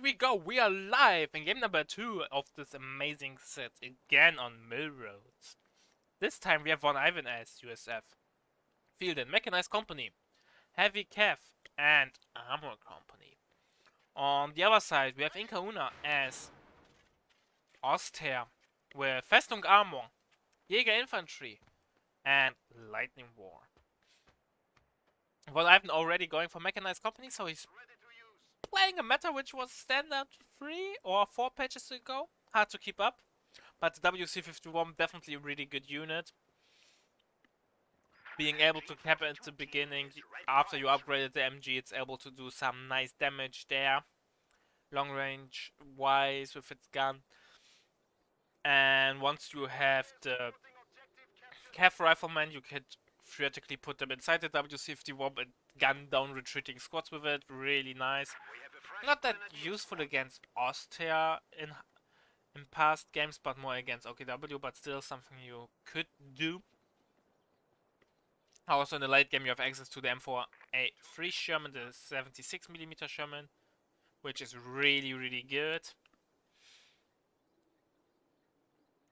we go, we are live in game number 2 of this amazing set, again on Mill Road. This time we have VonIvan as USF, Field and Mechanized Company, Heavy Cav and Armor Company. On the other side we have IncaUna as Ostheer, with Festung Armor, Jäger Infantry and Lightning War. VonIvan already going for Mechanized Company, so he's playing a meta which was standard 3 or 4 patches ago. Hard to keep up, but the WC51 definitely a really good unit. Being able to cap at the beginning after you upgraded the MG, it's able to do some nice damage there, long range wise with its gun. And once you have the Cav Rifleman, you can theoretically put them inside the WC51 and gun down retreating squads with it. Really nice. Not that useful against Ostheer in past games, but more against OKW, but still something you could do. Also in the late game you have access to the M4A3 Sherman, the 76mm Sherman, which is really good.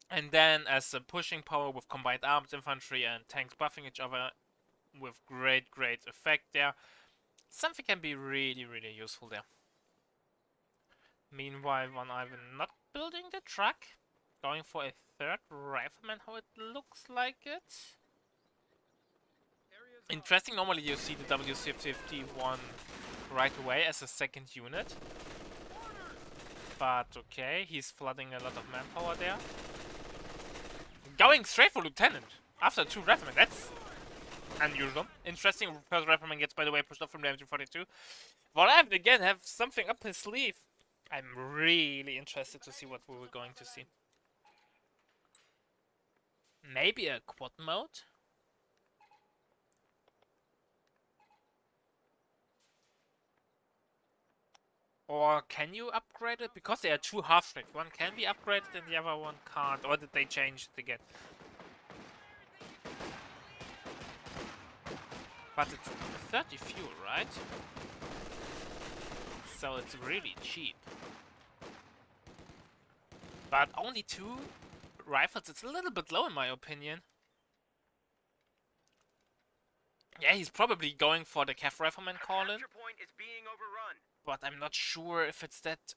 And then as a pushing power with combined arms, infantry and tanks buffing each other with great effect there. Something can be really useful there. Meanwhile, VonIvan not building the truck, going for a third rifleman, how it looks like it. Interesting, normally you see the WC51 right away as a second unit. But okay, he's flooding a lot of manpower there. Going straight for Lieutenant after 2 riflemen, that's unusual. Interesting, first rifleman gets, by the way, pushed off from the MG42. VonIvan again have something up his sleeve. I'm really interested to see what we were going to see. Maybe a quad mode? Or can you upgrade it? Because there are 2 half-strength. One can be upgraded and the other one can't. Or did they change it again? But it's 30 fuel, right? So it's really cheap. But only 2 rifles, it's a little bit low in my opinion. Yeah, he's probably going for the Cav Rifleman call-in. But I'm not sure if it's that...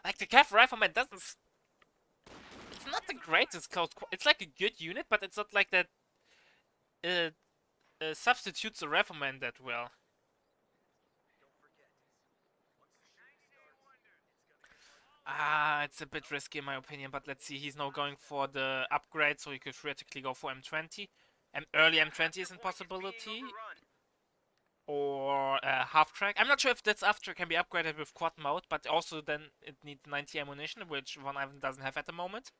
Like, the Cav Rifleman doesn't... It's not the greatest close... It's like a good unit, but it's not like that... substitutes the Rifleman that well. It's a bit risky in my opinion, but let's see. He's now going for the upgrade, so he could theoretically go for M20. Early M20 is a possibility. Or half track. I'm not sure if this after can be upgraded with quad mode, but also then it needs 90 ammunition, which VonIvan doesn't have at the moment.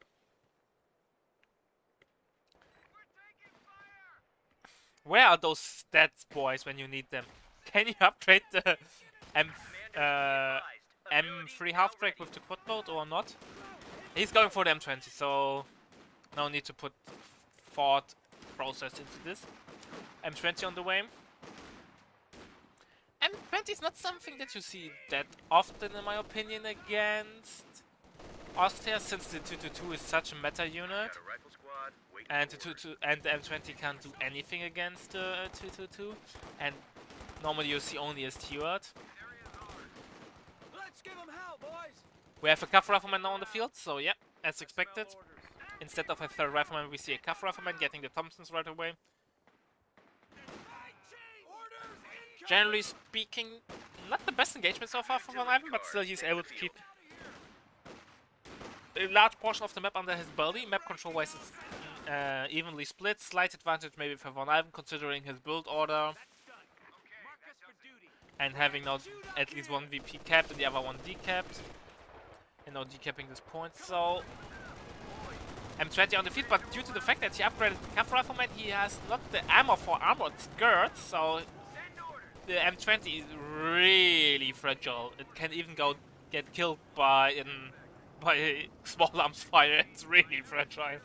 Where are those stats, boys, when you need them? Can you upgrade the M3 half track with the quad mode or not? He's going for the M20, so no need to put thought process into this. M20 on the way. M20 is not something that you see that often, in my opinion, against Ostheer, since the 222 is such a meta unit, and the M20 can't do anything against the 222, and normally you see only a steward. We have a Cav Rifleman now on the field, so yeah, as expected. Instead of a third rifleman, we see a Cav Rifleman getting the Thompsons right away. Generally speaking, not the best engagement so far from VonIvan, but still he's able to keep a large portion of the map under his belly. Map control wise it's evenly split. Slight advantage maybe for VonIvan considering his build order. And having now at least 1 VP capped and the other 1 decapped. And now decapping this point, so... M20 on the field, but due to the fact that he upgraded the Cav Rifleman, he has not the ammo for armored skirts, so... The M20 is really fragile. It can even get killed by small arms fire. It's really fragile.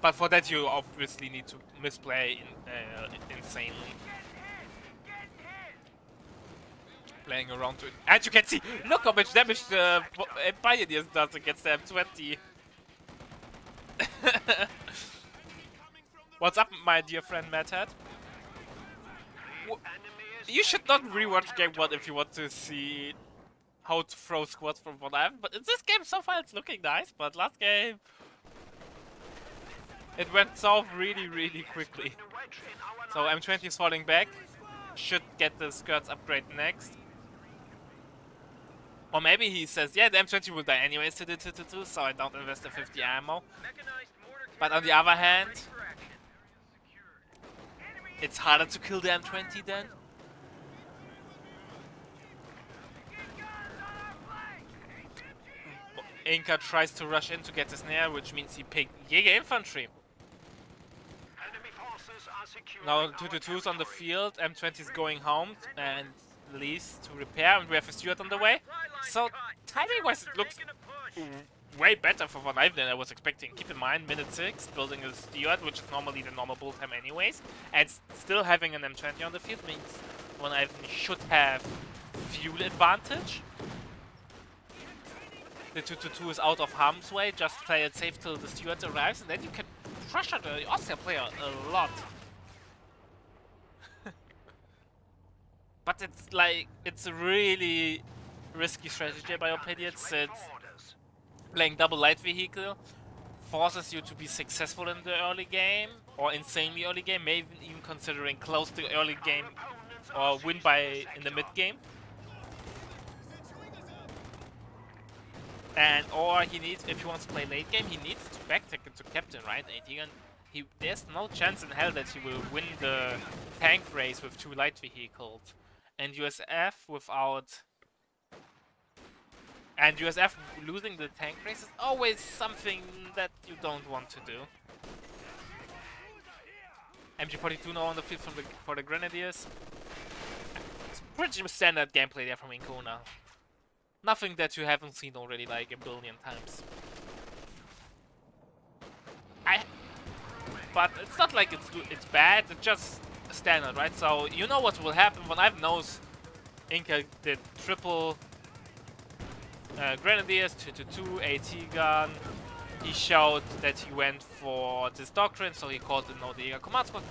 But for that you obviously need to misplay insanely. playing around to it. And you can see, look how much damage the Pioneers does against the M20. What's up, my dear friend Matt? You should not rewatch game 1 if you want to see how to throw squads from VonIvan, but in this game so far it's looking nice, but last game it went south really quickly. So M20 is falling back, should get the skirts upgrade next. Or maybe he says, yeah, the M20 will die anyways to the 222, so I don't invest the 50 ammo. But on the other hand, it's harder to kill the M20 then. Inca tries to rush in to get the snare, which means he picked Jäger infantry. Now 222's on the field, M20 is going home and leaves to repair, and we have a Steward on the way. So timing wise it looks way better for VonIvan than I was expecting. Keep in mind, minute 6, building a Steward, which is normally the normal build time anyways, and still having an M20 on the field means VonIvan should have fuel advantage. The 222 is out of harm's way, just play it safe till the Steward arrives, and then you can pressure the Austria player a lot. But it's like, it's a really risky strategy by opinion, since playing double light vehicle forces you to be successful in the early game, or insanely early game, maybe even considering close to early game, or win by in the mid game. And or he needs, if he wants to play late game, he needs to backtack into captain, right? There's no chance in hell that he will win the tank race with 2 light vehicles. And USF without... And USF losing the tank race is always something that you don't want to do. MG42 now on the field for the Grenadiers. It's pretty standard gameplay there from IncaUna. Nothing that you haven't seen already like a billion times. But it's not like it's bad, it's just standard, right? So you know what will happen. VonIvan knows Inca did triple Grenadiers, 222, AT gun. He showed that he went for this doctrine, so he called in the Jäger command squad.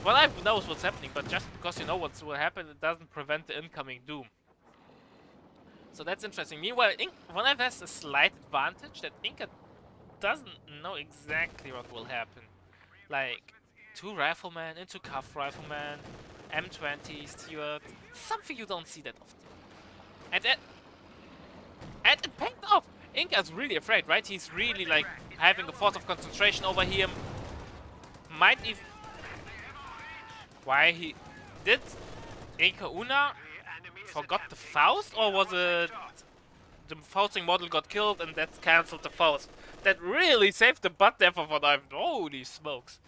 VonIvan knows what's happening, but just because you know what will happen, it doesn't prevent the incoming doom. So that's interesting. Meanwhile, VonIvan has a slight advantage that Inca doesn't know exactly what will happen. Like, 2 riflemen into cuff riflemen, M20, Steward, something you don't see that often. And it paid off! Inca's really afraid, right? He's really like having a force of concentration over him. Might even... Why he... Did IncaUna forgot the Faust, or was it the Fausting model got killed and that's cancelled the Faust? That really saved the butt there for VonIvan. Holy smokes.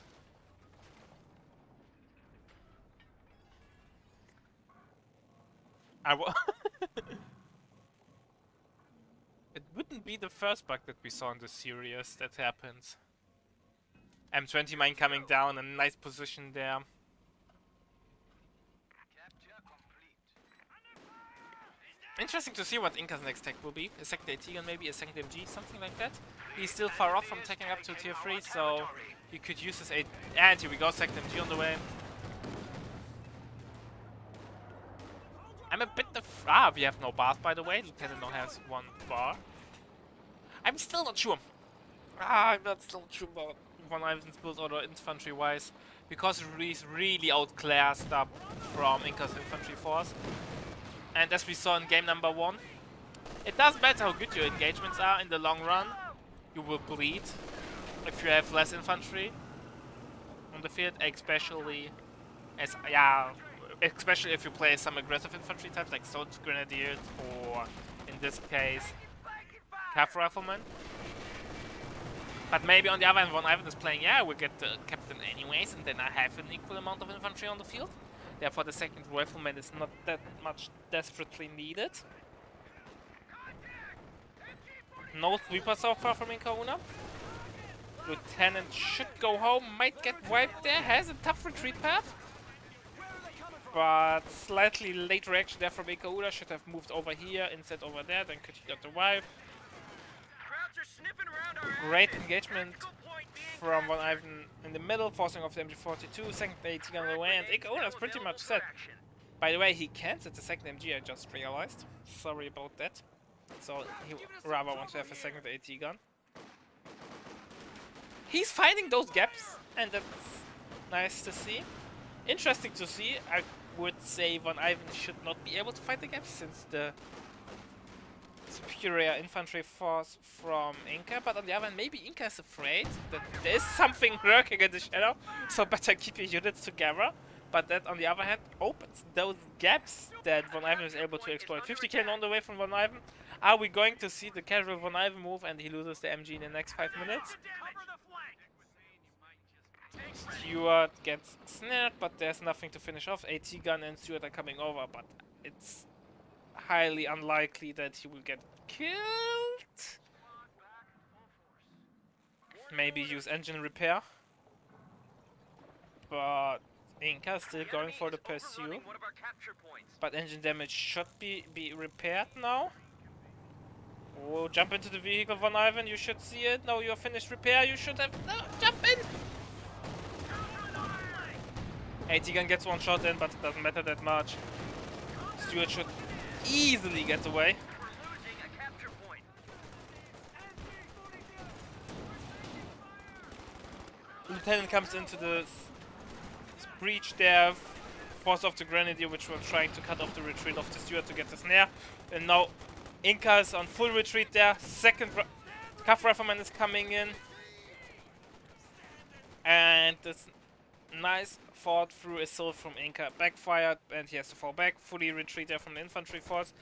It wouldn't be the first bug that we saw in the series that happens. M20 mine coming down, a nice position there. Interesting to see what Inca's next tech will be. A second AT gun, maybe a second MG, something like that. He's still far off from taking up to tier 3, so he could use his 8. And here we go, second MG on the way. I'm a bit we have no bars, by the way. Lieutenant now has 1 bar. I'm still not sure. I'm not still sure about VonIvan's build order infantry-wise, because he's really outclassed up from Inca's infantry force. And as we saw in game number 1, it doesn't matter how good your engagements are in the long run. You will bleed if you have less infantry on the field, especially if you play some aggressive infantry types like Sword Grenadiers or, in this case, Cav Riflemen. But maybe on the other hand, VonIvan is playing, yeah, we'll get the captain anyways, and then I have an equal amount of infantry on the field. Therefore, the second rifleman is not that much desperately needed. No sweeper so far from IncaUna. Lieutenant should go home, might get wiped there, has a tough retreat path. But slightly late reaction there from IncaUna. Should have moved over here instead over there. Then could he got the wipe. Great engagement from VonIvan in the middle, forcing off the MG42. Second AT on the way, and IncaUna is pretty much set. By the way, he cancelled the second MG, I just realized. Sorry about that. So he rather wants to have a second AT gun. He's finding those gaps, and that's nice to see. Interesting to see. I would say VonIvan should not be able to fight the gaps since the superior infantry force from Inca, but on the other hand, maybe Inca is afraid that there is something lurking in the shadow, so better keep your units together. But that, on the other hand, opens those gaps that VonIvan is able to exploit. 50k on the way from VonIvan. Are we going to see the casual VonIvan move and he loses the MG in the next 5 minutes? Stewart gets snared, but there's nothing to finish off. AT gun and Stewart are coming over, but it's highly unlikely that he will get killed. Maybe use engine repair. But Inca still going for the pursuit. But engine damage should be repaired now. Oh, jump into the vehicle, VonIvan, you should see it. No, you're finished repair, you should have... No, jump in! AT gun gets one shot in, but it doesn't matter that much. Stewart should easily get away. Lieutenant comes into the breach there, force off the Grenadier, which were trying to cut off the retreat of the Stewart to get the snare. And now Inca is on full retreat there. Second Cav Rifleman is coming in. And this nice fought through assault from Inca backfired, and he has to fall back. Fully retreat there from the infantry force.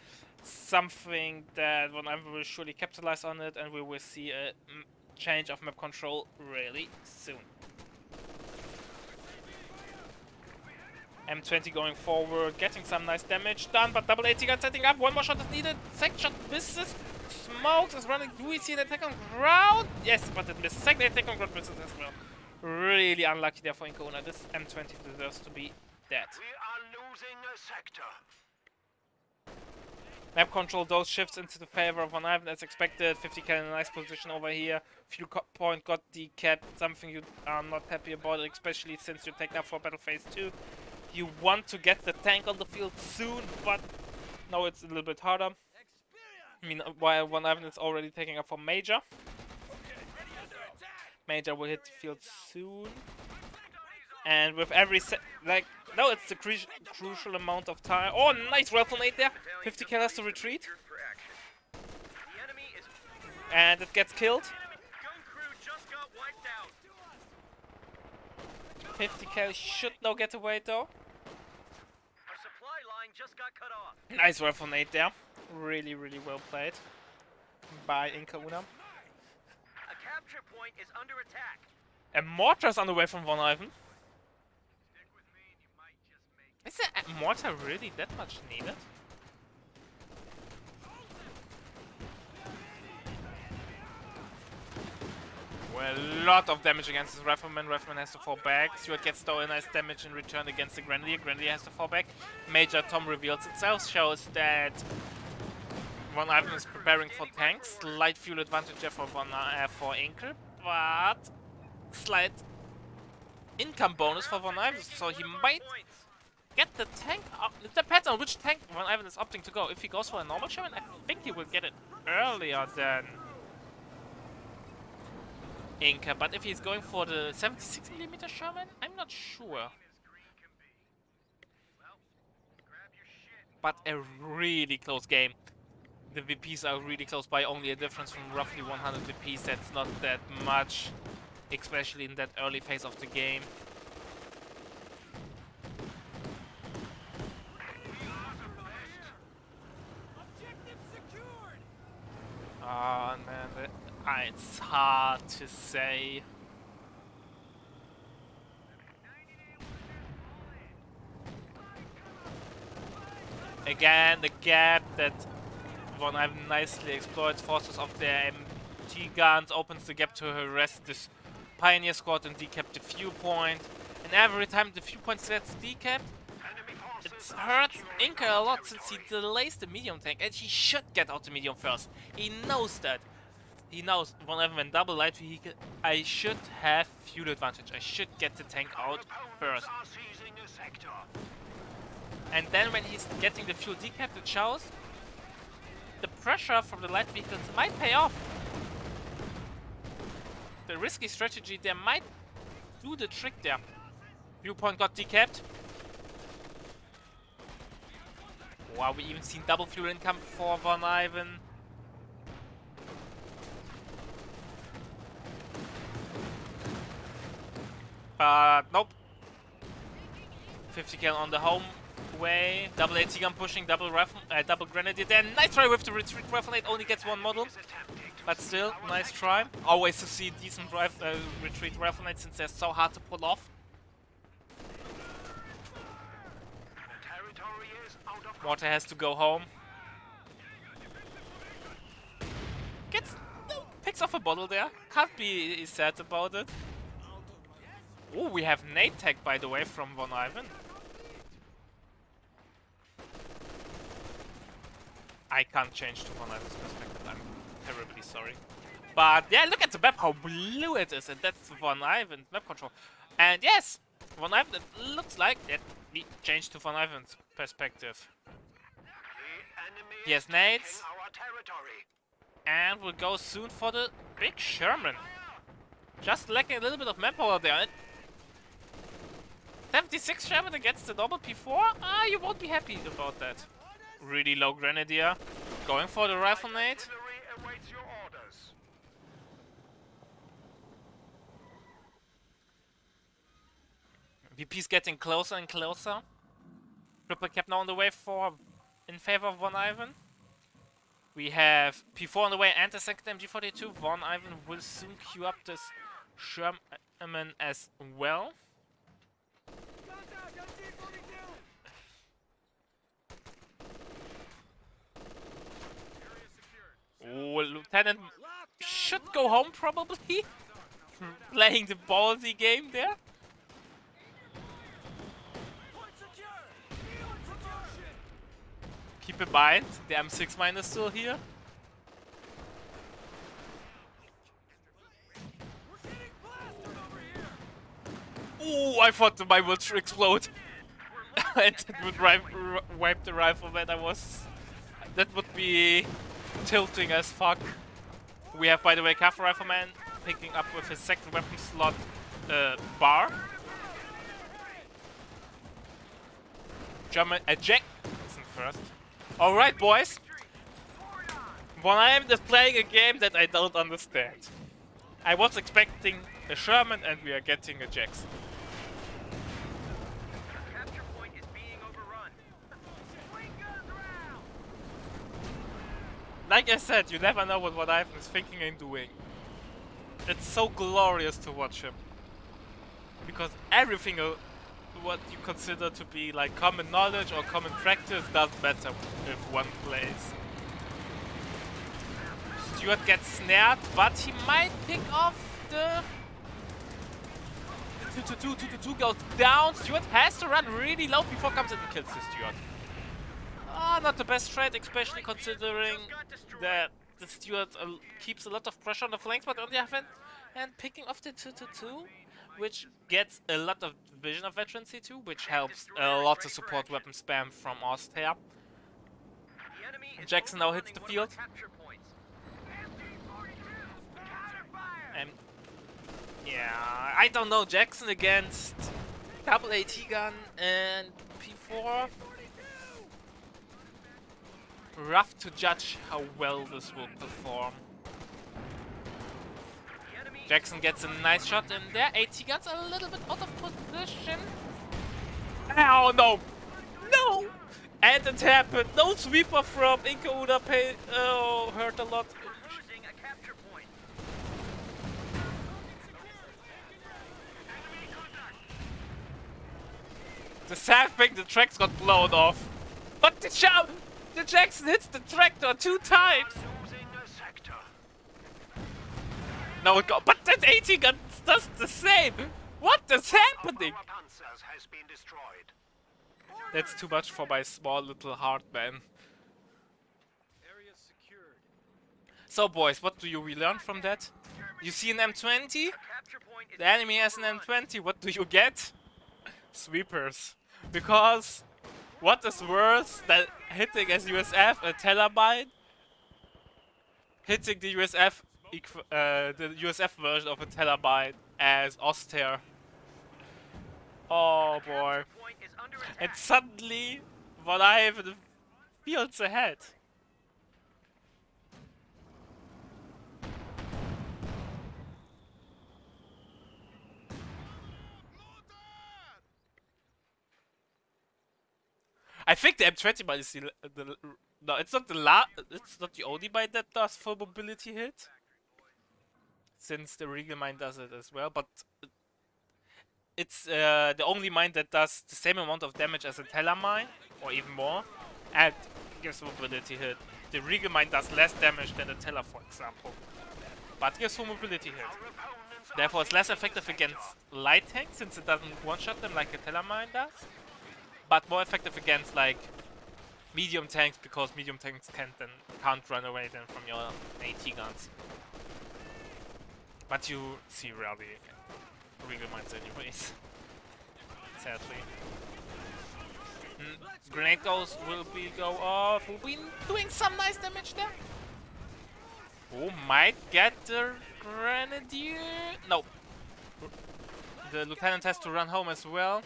Something that VonIvan will surely capitalize on it, and we will see a change of map control really soon. M20 going forward, getting some nice damage done, but double AT gun setting up. One more shot is needed. Second shot misses. Smokes is running. Do we see an attack on ground? Yes, but it misses. Second attack on ground misses as well. Really unlucky there for IncaUna. This M20 deserves to be dead. We are losing a sector. Map control those shifts into the favor of VonIvan as expected. 50k in a nice position over here. Fuel point got decapped. Something you are not happy about, especially since you're taking up for battle phase 2. You want to get the tank on the field soon, but now it's a little bit harder. I mean, while VonIvan is already taking up for Major. Major will hit the field soon. And with every now it's the crucial amount of time. Oh, nice rifle nade there. 50k has to retreat. And it gets killed. 50k should now get away though. Nice rifle nade there. Really, really well played by IncaUna. A capture point is under attack. A mortar's on the way from VonIvan. Is a mortar really that much needed? Well, a lot of damage against this Rifleman. Rifleman has to fall back. Stewart gets though a nice damage in return against the Grenadier. Grenadier has to fall back. Major Tom reveals itself, shows that VonIvan is preparing for tanks. Slight fuel advantage there for Inca, but slight income bonus for VonIvan, so he might get the tank up. It depends on which tank VonIvan is opting to go. If he goes for a normal Sherman, I think he will get it earlier than Inca, but if he's going for the 76mm Sherman, I'm not sure. But a really close game. The VPs are really close by only a difference from roughly 100 VPs. That's not that much, especially in that early phase of the game. Oh man, it's hard to say. Again, the gap that VonIvan nicely exploits forces of their MG guns, opens the gap to harass this Pioneer squad and decap the fuel point. And every time the fuel point gets decapped, it hurts Inca a lot since he delays the medium tank, and he should get out the medium first. He knows that. He knows VonIvan when double light vehicle, I should have fuel advantage. I should get the tank out first. And then when he's getting the fuel decapped, it shows the pressure from the light vehicles might pay off. The risky strategy there might do the trick there. Viewpoint got decapped. Wow, we even seen double fuel income for VonIvan. But nope. 50 cal on the home way. Double AT gun pushing, double grenadier there. Nice try with the retreat rifle. It only gets one model. But still, nice try. Always to see decent retreat rifle since they're so hard to pull off. Mortar has to go home. Picks off a bottle there. Can't be sad about it. Oh, we have nade tech by the way from VonIvan. I can't change to VonIvan's perspective. I'm terribly sorry. But yeah, look at the map, how blue it is, and that's VonIvan's map control. And yes, VonIvan, it looks like that we changed to VonIvan's perspective. He has nades. And we'll go soon for the big Sherman. Just lacking a little bit of manpower there. 76 Sherman against the normal P4? Ah, you won't be happy about that. Really low Grenadier. Going for the rifle nade. VP's getting closer and closer. Triple cap now on the way in favor of VonIvan. We have P4 on the way and the second MG42. VonIvan will soon queue up this Sherman as well. Oh, Lieutenant should go home probably. Playing the ballsy game there. Keep in mind, the M6 mine is still here. Oh, I thought the mine would explode. And it would wipe the rifleman. That would be tilting as fuck. We have, by the way, Kafka Rifleman picking up with his second weapon slot bar. German eject first. Alright, boys. VonIvan is playing a game that I don't understand. I was expecting a Sherman and we are getting a Jackson. Capture point is being overrun. Like I said, you never know what VonIvan is thinking and doing. It's so glorious to watch him. Because everything what you consider to be like common knowledge or common practice doesn't matter if one plays. Stuart gets snared, but he might pick off the 2-2 goes down. Stuart has to run really low before comes in and kills the Stuart. Ah, not the best trade, especially considering that the Stuart keeps a lot of pressure on the flanks, but on the other hand, picking off the 2-2, which gets a lot of vision of veterancy too, which helps a lot to support weapon spam from Oster. Jackson now hits the field. And yeah, I don't know, Jackson against double AT gun and P4. Rough to judge how well this will perform. Jackson gets a nice shot in there. AT guns a little bit out of position. Oh no! No! And it happened. No sweeper from IncaUna hurt a lot. The sad thing, the tracks got blown off. But the Jackson hits the tractor 2 times. No, it got, but that 80 gun does the same. What is happening? That's too much for my small little heart, man. So boys, what do you relearn from that? You see an M20? The enemy has an M20, what do you get? Sweepers. Because what is worse than hitting as USF a Terabyte? Hitting the USF version of a Terabyte as Oster. Oh boy. And suddenly, VonIvan fields ahead. I think the M20 mine is the no, it's not it's not the only mine that does full mobility hit. Since the Regal mine does it as well, but it's the only mine that does the same amount of damage as a Teller mine, or even more, and gives mobility hit. The Regal mine does less damage than the Teller, for example, but gives full mobility hit. Therefore, it's less effective against light tanks since it doesn't one-shot them like a Teller mine does, but more effective against like medium tanks because medium tanks can't run away then from your AT guns. But you see rarely Regal mines anyways. Sadly. Grenade goes will go off. Will be doing some nice damage there. Oh, might get the Grenadier. No. The Lieutenant has to run home as well.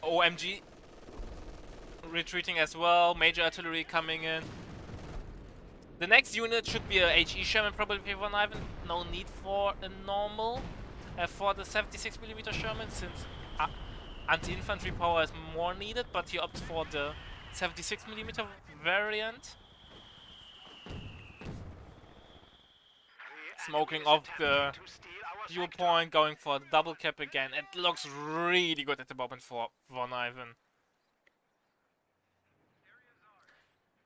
OMG. Retreating as well. Major artillery coming in. The next unit should be a HE Sherman, probably VonIvan. No need for a normal for the 76mm Sherman, since anti-infantry power is more needed, but he opts for the 76mm variant. Smoking off the fuel point, going for the double cap again. It looks really good at the moment for VonIvan.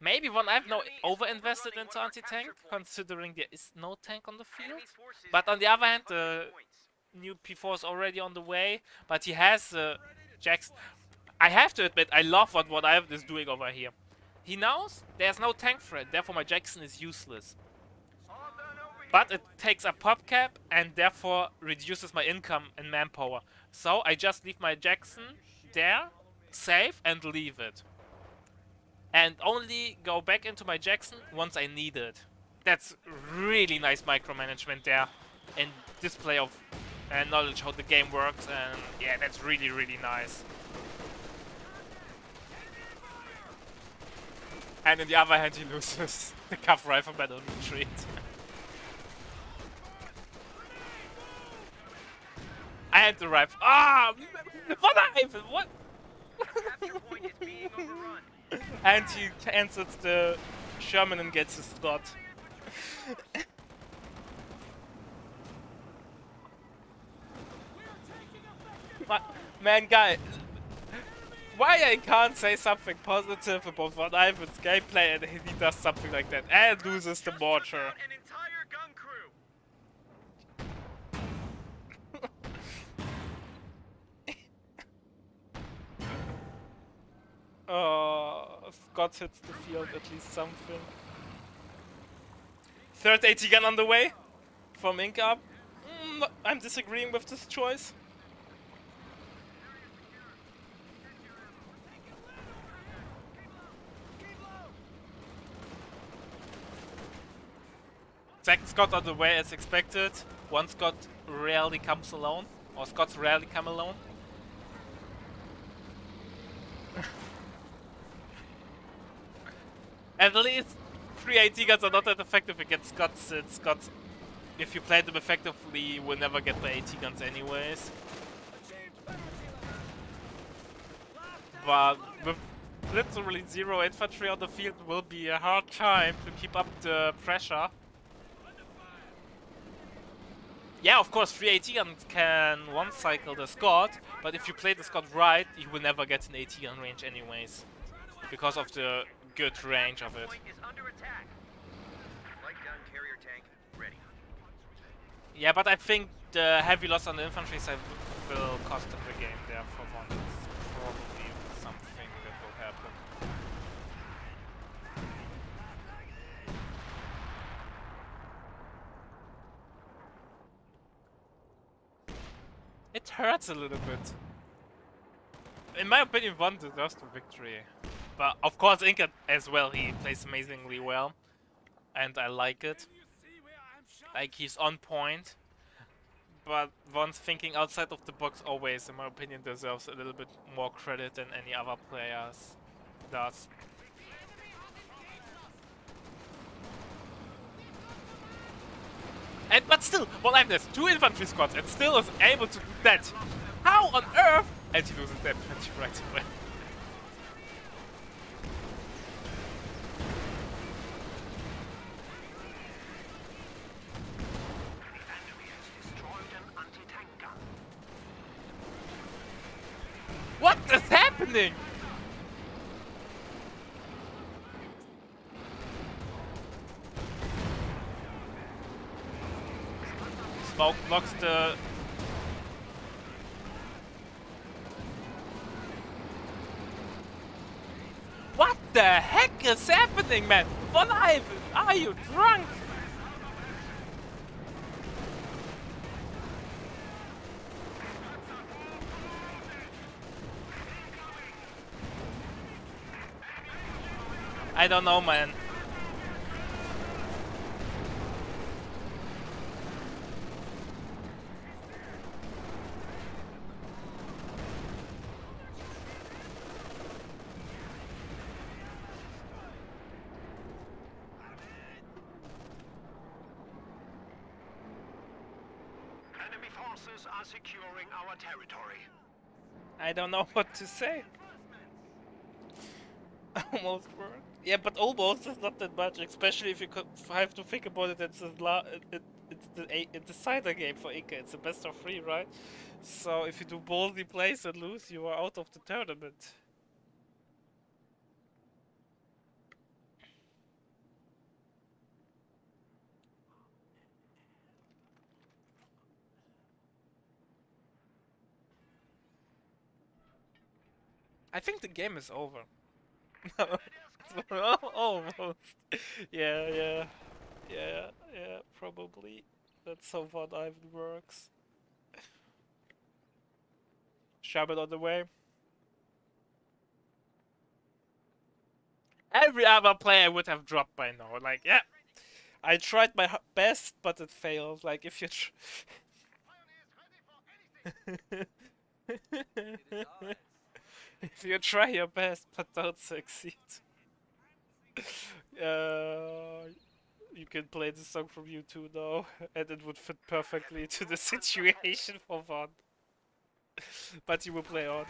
Maybe VonIvan over-invested into anti-tank, considering there is no tank on the field. But on the other hand, the new P4 is already on the way, but he has Jackson. I have to admit, I love what VonIvan is doing over here. He knows there's no tank threat, therefore my Jackson is useless. But it takes a pop cap and therefore reduces my income and manpower. So I just leave my Jackson there, safe, and leave it. And only go back into my Jackson once I need it. That's really nice micromanagement there, and display of knowledge how the game works, and yeah, that's really, really nice. And on the other hand, he loses the Cav Rifleman on retreat. And the rifle. Ah! VonIvan! What? And he cancels the Sherman and gets his slot. Man, guy, why I can't say something positive about VonIvan's gameplay and he does something like that and loses the mortar. Oh, Scott hits the field, at least something. Third AT gun on the way from Inca. I'm disagreeing with this choice. Second Scott on the way as expected. One Scott rarely comes alone, or Scots rarely come alone. At least 3 AT guns are not that effective against Scots, since Scots, if you play them effectively, will never get by AT guns anyways. But with literally 0 infantry on the field, will be a hard time to keep up the pressure. Yeah, of course, 3 AT guns can one-cycle the Scot, but if you play the Scot right, you will never get an AT gun range anyways, because of the good range of it. Yeah, but I think the heavy loss on the infantry side will cost them the game there for one. Probably It hurts a little bit. In my opinion, Von deserves the victory. But of course, Inca as well, he plays amazingly well. And I like it. Like, he's on point. But Von's thinking outside of the box always, in my opinion, deserves a little bit more credit than any other players does. But still, VonIvan has 2 infantry squads and still is able to do that. How on earth? And he loses that 20 right away. What is happening? Smoke blocks the... What the heck is happening, man? VonIvan, are you drunk? I don't know, man. Enemy forces are securing our territory. I don't know what to say. Almost worked. Yeah, but almost is not that much, especially if you have to think about it. It's it's the cider game for Inca. It's a best of 3, right? So if you do boldly plays and lose, you are out of the tournament. I think the game is over. Almost. Yeah, probably. That's how VonIvan works. Shabbat on the way. Every other player would have dropped by now. Like, yeah, I tried my best, but it failed. Like, if you if you try your best but don't succeed, you can play the song from U2 now, and it would fit perfectly to the situation for Von. But you will play on.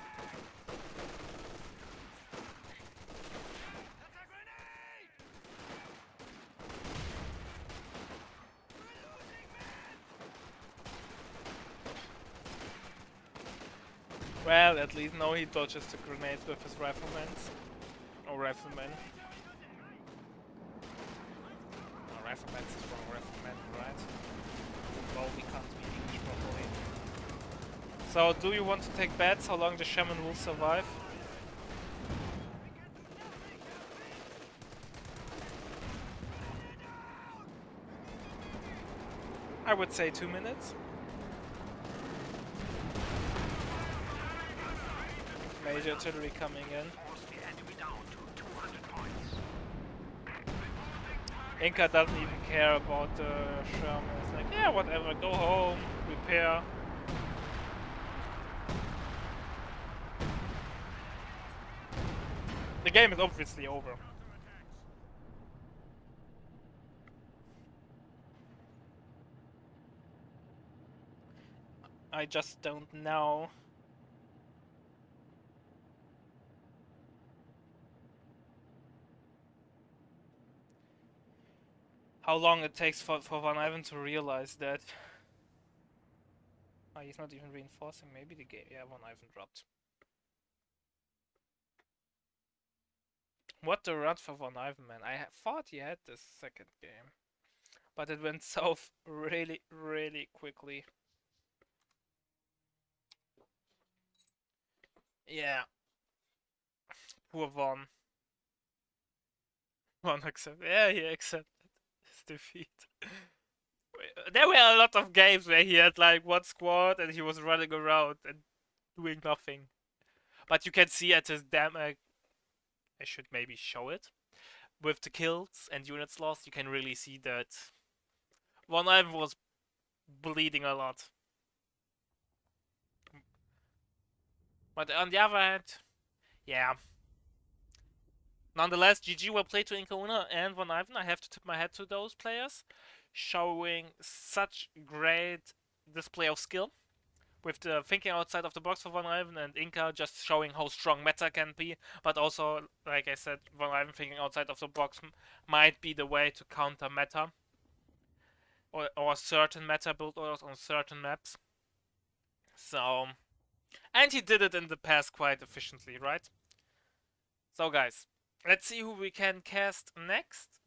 Well, at least now he dodges the grenades with his riflemen. Or rifleman. No, rifleman is wrong, rifleman, right? Well, we can't speak English properly. So, do you want to take bets how long the shaman will survive? I would say 2 minutes. Major artillery coming in. Inca doesn't even care about the Sherman. It's like, yeah, whatever, go home, repair. The game is obviously over. I just don't know. How long it takes for VonIvan to realize that. Oh, he's not even reinforcing. Maybe the game. Yeah, VonIvan dropped. What a run for VonIvan, man. I thought he had this second game. But it went south really, really quickly. Yeah. Poor Von. Von accepted. Yeah, he accepted his defeat. there were a lot of games where he had like one squad and he was running around and doing nothing. But you can see at his I should maybe show it. With the kills and units lost, you can really see that VonIvan was bleeding a lot. But on the other hand, yeah. Nonetheless, GG well played to IncaUna and VonIvan. I have to tip my hat to those players, showing such great display of skill. With the thinking outside of the box for VonIvan, and Inca just showing how strong meta can be, but also, like I said, VonIvan thinking outside of the box might be the way to counter meta or certain meta build orders on certain maps. So, and he did it in the past quite efficiently, right? So guys, let's see who we can cast next.